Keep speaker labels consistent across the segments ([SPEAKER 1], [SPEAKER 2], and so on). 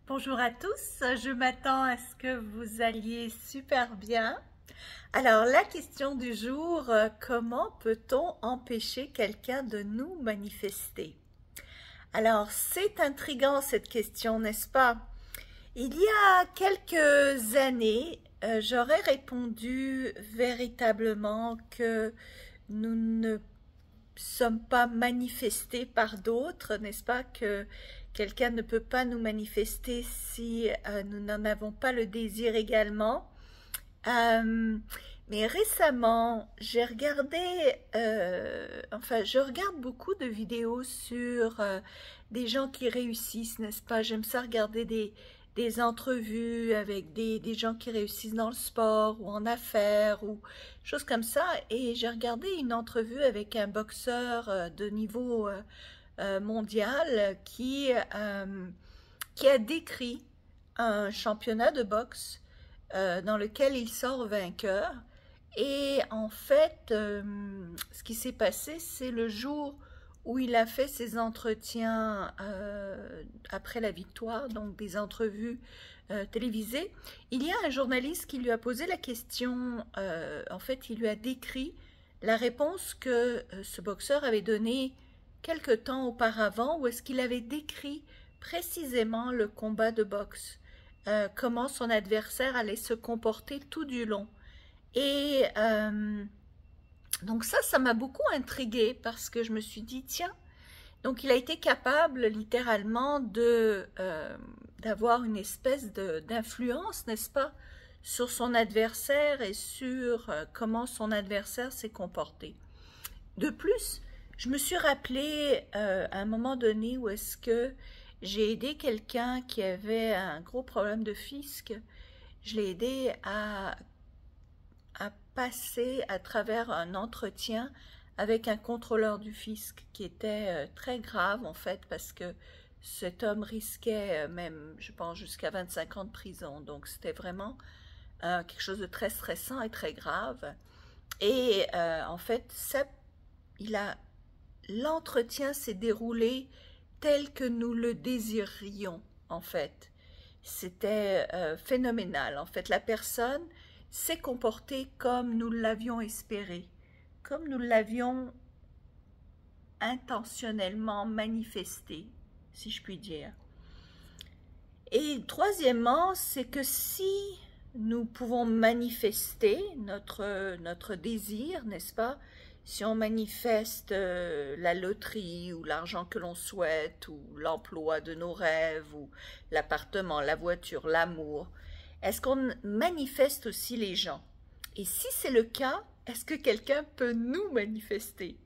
[SPEAKER 1] Bonjour à tous, je m'attends à ce que vous alliez super bien. Alors la question du jour, comment peut-on empêcher quelqu'un de nous manifester? Alors c'est intriguant cette question, n'est-ce pas? Il y a quelques années, j'aurais répondu véritablement que nous ne sommes pas manifestés par d'autres, n'est-ce pas, que quelqu'un ne peut pas nous manifester si nous n'en avons pas le désir également. Mais récemment, j'ai regardé, je regarde beaucoup de vidéos sur des gens qui réussissent, n'est-ce pas? J'aime ça regarder des entrevues avec des gens qui réussissent dans le sport ou en affaires ou choses comme ça. Et j'ai regardé une entrevue avec un boxeur de niveau mondial qui a décrit un championnat de boxe dans lequel il sort vainqueur. Et en fait, ce qui s'est passé, c'est le jour où il a fait ses entretiens après la victoire, donc des entrevues télévisées. Il y a un journaliste qui lui a posé la question, en fait, il lui a décrit la réponse que ce boxeur avait donnée quelque temps auparavant, où est-ce qu'il avait décrit précisément le combat de boxe, comment son adversaire allait se comporter tout du long. Et donc ça m'a beaucoup intriguée parce que je me suis dit, tiens, donc il a été capable littéralement d'avoir une espèce d'influence, n'est-ce pas, sur son adversaire et sur comment son adversaire s'est comporté. De plus, je me suis rappelé à un moment donné où est-ce que j'ai aidé quelqu'un qui avait un gros problème de fisc. Je l'ai aidé à passer à travers un entretien avec un contrôleur du fisc qui était très grave en fait parce que cet homme risquait même, je pense, jusqu'à 25 ans de prison. Donc c'était vraiment quelque chose de très stressant et très grave. Et en fait, l'entretien s'est déroulé tel que nous le désirions en fait. C'était phénoménal. En fait, la personne s'est comportée comme nous l'avions espéré, comme nous l'avions intentionnellement manifesté, si je puis dire. Et troisièmement, c'est que si nous pouvons manifester notre désir, n'est-ce pas? Si on manifeste la loterie ou l'argent que l'on souhaite ou l'emploi de nos rêves ou l'appartement, la voiture, l'amour, est-ce qu'on manifeste aussi les gens? Et si c'est le cas, est-ce que quelqu'un peut nous manifester?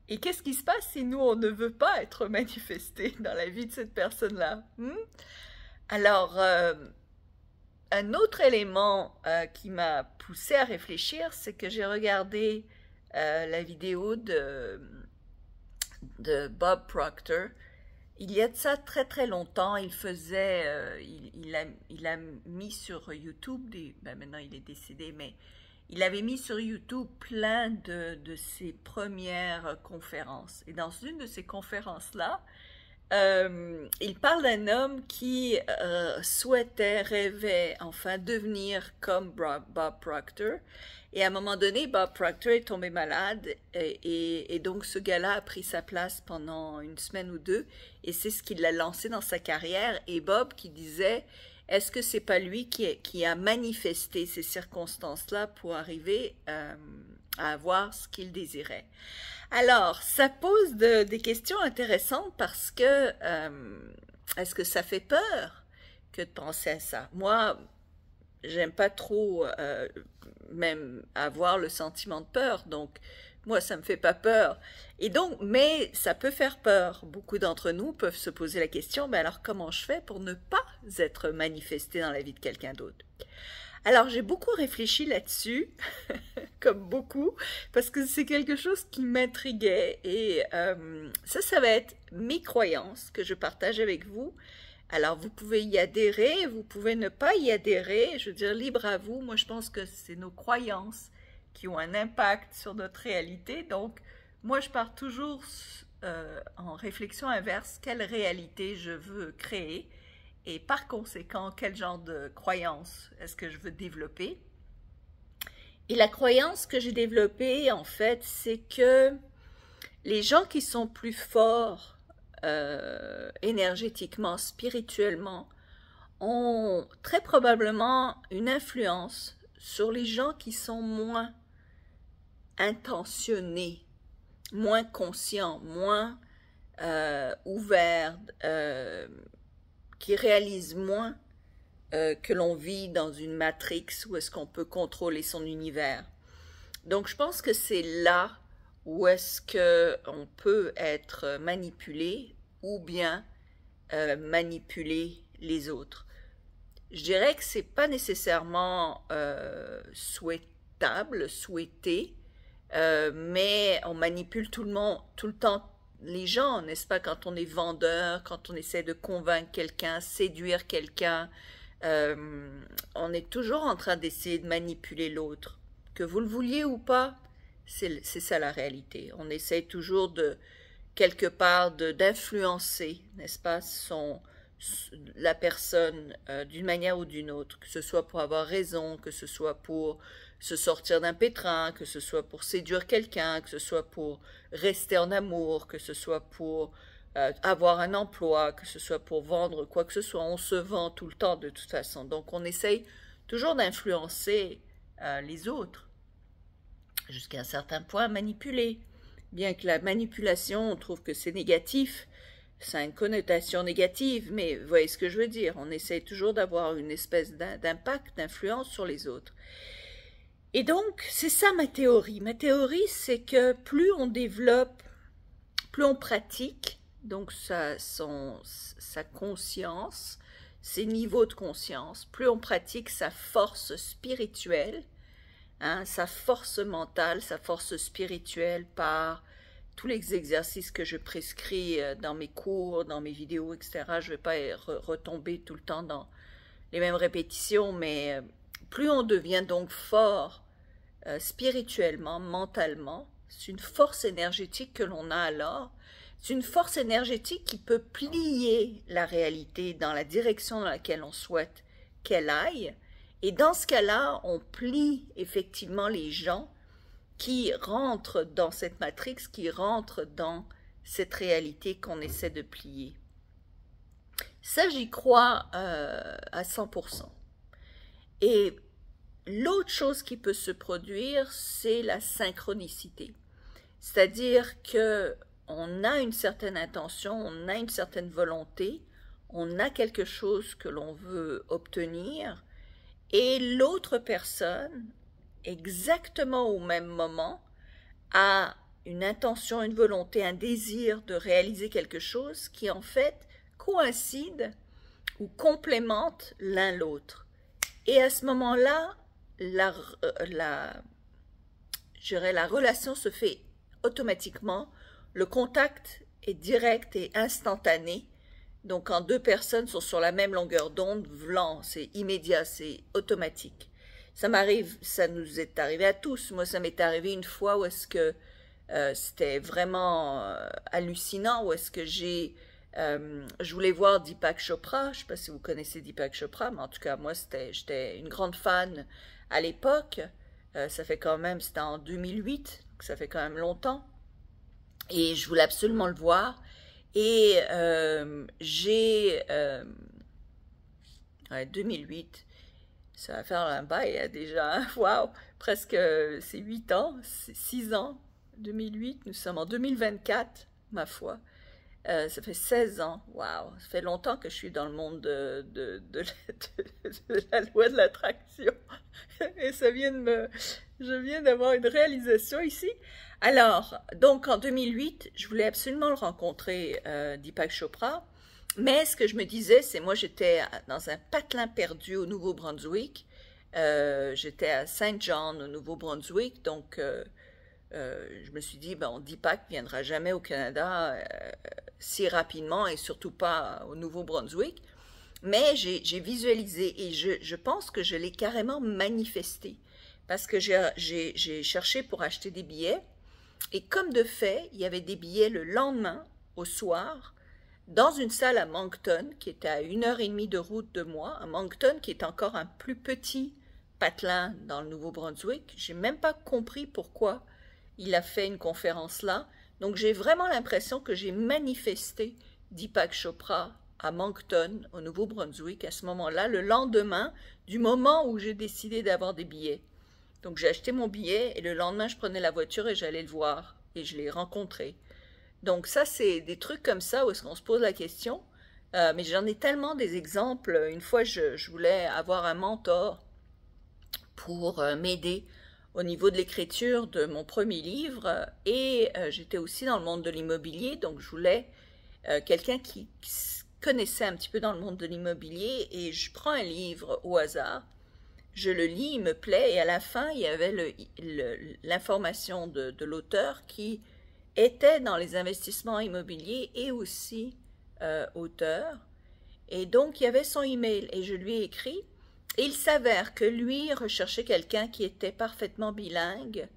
[SPEAKER 1] Et qu'est-ce qui se passe si nous, on ne veut pas être manifesté dans la vie de cette personne-là? Alors, un autre élément qui m'a poussé à réfléchir, c'est que j'ai regardé la vidéo de Bob Proctor. Il y a de ça très très longtemps, il a mis sur YouTube, maintenant il est décédé, mais il avait mis sur YouTube plein de ses premières conférences. Et dans une de ces conférences-là, il parle d'un homme qui rêvait enfin devenir comme Bob Proctor. Et à un moment donné, Bob Proctor est tombé malade et donc ce gars-là a pris sa place pendant une semaine ou deux et c'est ce qui l'a lancé dans sa carrière. Et Bob qui disait, est-ce que c'est pas lui qui a manifesté ces circonstances-là pour arriver à avoir ce qu'il désirait? Alors, ça pose des questions intéressantes parce que est-ce que ça fait peur que de penser à ça? Moi, j'aime pas trop même avoir le sentiment de peur, donc moi ça me fait pas peur. Et donc, mais ça peut faire peur. Beaucoup d'entre nous peuvent se poser la question, mais alors comment je fais pour ne pas être manifesté dans la vie de quelqu'un d'autre? Alors j'ai beaucoup réfléchi là-dessus, comme beaucoup, parce que c'est quelque chose qui m'intriguait et ça va être mes croyances que je partage avec vous. Alors vous pouvez y adhérer, vous pouvez ne pas y adhérer, je veux dire libre à vous. Moi je pense que c'est nos croyances qui ont un impact sur notre réalité, donc moi je pars toujours en réflexion inverse, quelle réalité je veux créer. et par conséquent, quel genre de croyance est-ce que je veux développer. Et la croyance que j'ai développée, en fait, c'est que les gens qui sont plus forts énergétiquement, spirituellement, ont très probablement une influence sur les gens qui sont moins intentionnés, moins conscients, moins ouverts, qui réalisent moins que l'on vit dans une matrix où est-ce qu'on peut contrôler son univers. Donc je pense que c'est là où est-ce qu'on peut être manipulé ou bien manipuler les autres. Je dirais que c'est pas nécessairement souhaitable, souhaité, mais on manipule tout le monde, tout le temps les gens, n'est-ce pas, quand on est vendeur, quand on essaie de convaincre quelqu'un, séduire quelqu'un, on est toujours en train d'essayer de manipuler l'autre. Que vous le vouliez ou pas, c'est ça la réalité. On essaie toujours de, quelque part, d'influencer, n'est-ce pas, la personne d'une manière ou d'une autre, que ce soit pour avoir raison, que ce soit pour se sortir d'un pétrin, que ce soit pour séduire quelqu'un, que ce soit pour rester en amour, que ce soit pour avoir un emploi, que ce soit pour vendre quoi que ce soit. On se vend tout le temps de toute façon. Donc on essaye toujours d'influencer les autres, jusqu'à un certain point manipuler. Bien que la manipulation, on trouve que c'est négatif, ça a une connotation négative, mais vous voyez ce que je veux dire, on essaye toujours d'avoir une espèce d'impact, d'influence sur les autres. Et donc, c'est ça ma théorie. Ma théorie, c'est que plus on développe, plus on pratique, donc sa conscience, ses niveaux de conscience, plus on pratique sa force spirituelle, hein, sa force mentale, sa force spirituelle par tous les exercices que je prescris dans mes cours, dans mes vidéos, etc. Je ne vais pas retomber tout le temps dans les mêmes répétitions, mais plus on devient donc fort spirituellement, mentalement, c'est une force énergétique que l'on a alors. C'est une force énergétique qui peut plier la réalité dans la direction dans laquelle on souhaite qu'elle aille. Et dans ce cas-là, on plie effectivement les gens qui rentrent dans cette matrix, qui rentrent dans cette réalité qu'on essaie de plier. Ça, j'y crois à 100%. Et l'autre chose qui peut se produire, c'est la synchronicité. C'est-à-dire que on a une certaine intention, on a une certaine volonté, on a quelque chose que l'on veut obtenir, et l'autre personne, exactement au même moment, a une intention, une volonté, un désir de réaliser quelque chose qui en fait coïncide ou complémente l'un l'autre. Et à ce moment-là, la relation se fait automatiquement, le contact est direct et instantané. Donc quand deux personnes sont sur la même longueur d'onde, c'est immédiat, c'est automatique. Ça m'arrive, ça nous est arrivé à tous. Moi, ça m'est arrivé une fois où est-ce que c'était vraiment hallucinant, où est-ce que je voulais voir Deepak Chopra. Je ne sais pas si vous connaissez Deepak Chopra, mais en tout cas, moi, j'étais une grande fan à l'époque. Ça fait quand même, c'était en 2008, donc ça fait quand même longtemps. Et je voulais absolument le voir. Et 2008, ça va faire un bail, il y a déjà, waouh, presque, c'est 8 ans, 6 ans, 2008, nous sommes en 2024, ma foi. Ça fait 16 ans, waouh, ça fait longtemps que je suis dans le monde de la loi de l'attraction. Et je viens d'avoir une réalisation ici. Alors, donc en 2008, je voulais absolument le rencontrer, Deepak Chopra. Mais ce que je me disais, c'est moi j'étais dans un patelin perdu au Nouveau-Brunswick. J'étais à Saint John au Nouveau-Brunswick, donc je me suis dit, bon, Deepak ne viendra jamais au Canada si rapidement et surtout pas au Nouveau-Brunswick. Mais j'ai visualisé et je pense que je l'ai carrément manifesté parce que j'ai cherché pour acheter des billets et comme de fait, il y avait des billets le lendemain au soir dans une salle à Moncton, qui était à 1 heure et demie de route de moi, à Moncton, qui est encore un plus petit patelin dans le Nouveau-Brunswick. J'ai même pas compris pourquoi il a fait une conférence là. Donc j'ai vraiment l'impression que j'ai manifesté Deepak Chopra à Moncton, au Nouveau-Brunswick, à ce moment-là, le lendemain du moment où j'ai décidé d'avoir des billets. Donc j'ai acheté mon billet et le lendemain, je prenais la voiture et j'allais le voir et je l'ai rencontré. Donc ça, c'est des trucs comme ça où est-ce qu'on se pose la question. Mais j'en ai tellement des exemples. Une fois, je voulais avoir un mentor pour m'aider au niveau de l'écriture de mon premier livre et j'étais aussi dans le monde de l'immobilier, donc je voulais quelqu'un qui connaissait un petit peu dans le monde de l'immobilier et je prends un livre au hasard, je le lis, il me plaît et à la fin il y avait l'information de l'auteur qui était dans les investissements immobiliers et aussi auteur et donc il y avait son email et je lui ai écrit. Et il s'avère que lui recherchait quelqu'un qui était parfaitement bilingue.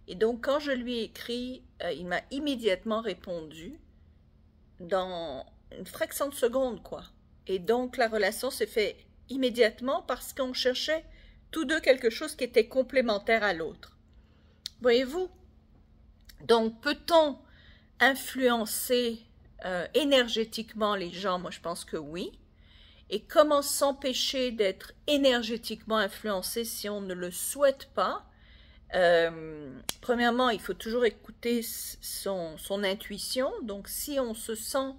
[SPEAKER 1] Et donc, quand je lui ai écrit, il m'a immédiatement répondu dans une fraction de seconde, quoi. Et donc, la relation s'est faite immédiatement parce qu'on cherchait tous deux quelque chose qui était complémentaire à l'autre. Voyez-vous? Donc, peut-on influencer énergétiquement les gens? Moi, je pense que oui. Et comment s'empêcher d'être énergétiquement influencé si on ne le souhaite pas? Premièrement, il faut toujours écouter son intuition. Donc, si on se sent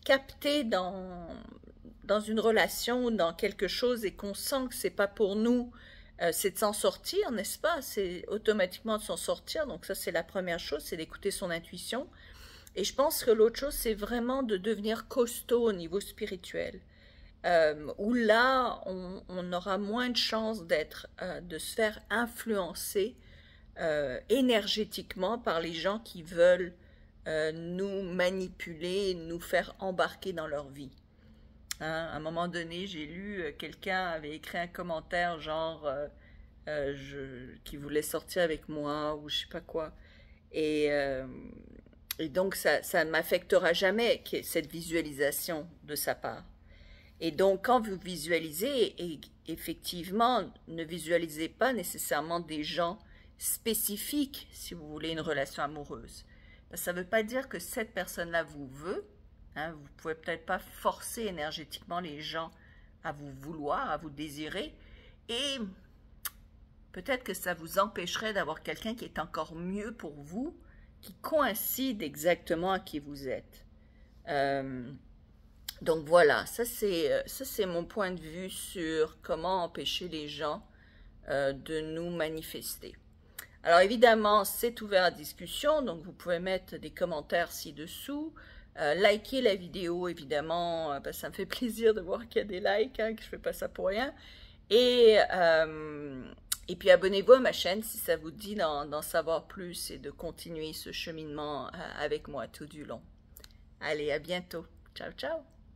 [SPEAKER 1] capté dans une relation ou dans quelque chose et qu'on sent que c'est pas pour nous, c'est de s'en sortir, n'est-ce pas? C'est automatiquement de s'en sortir. Donc, ça, c'est la première chose, c'est d'écouter son intuition. Et je pense que l'autre chose, c'est vraiment de devenir costaud au niveau spirituel. Où là, on aura moins de chances de se faire influencer énergétiquement par les gens qui veulent nous manipuler, nous faire embarquer dans leur vie. Hein, à un moment donné, j'ai lu, quelqu'un avait écrit un commentaire genre qui voulait sortir avec moi ou je sais pas quoi. Et donc, ça ne m'affectera jamais cette visualisation de sa part. Et donc, quand vous visualisez, effectivement, ne visualisez pas nécessairement des gens spécifiques si vous voulez une relation amoureuse. Ça ne veut pas dire que cette personne-là vous veut. Hein, vous ne pouvez peut-être pas forcer énergétiquement les gens à vous vouloir, à vous désirer. Et peut-être que ça vous empêcherait d'avoir quelqu'un qui est encore mieux pour vous, qui coïncide exactement à qui vous êtes. Donc voilà, ça c'est mon point de vue sur comment empêcher les gens de nous manifester. Alors évidemment, c'est ouvert à discussion, donc vous pouvez mettre des commentaires ci-dessous, liker la vidéo évidemment, ça me fait plaisir de voir qu'il y a des likes, hein, que je ne fais pas ça pour rien. Et puis abonnez-vous à ma chaîne si ça vous dit d'en savoir plus et de continuer ce cheminement avec moi tout du long. Allez, à bientôt. Ciao, ciao.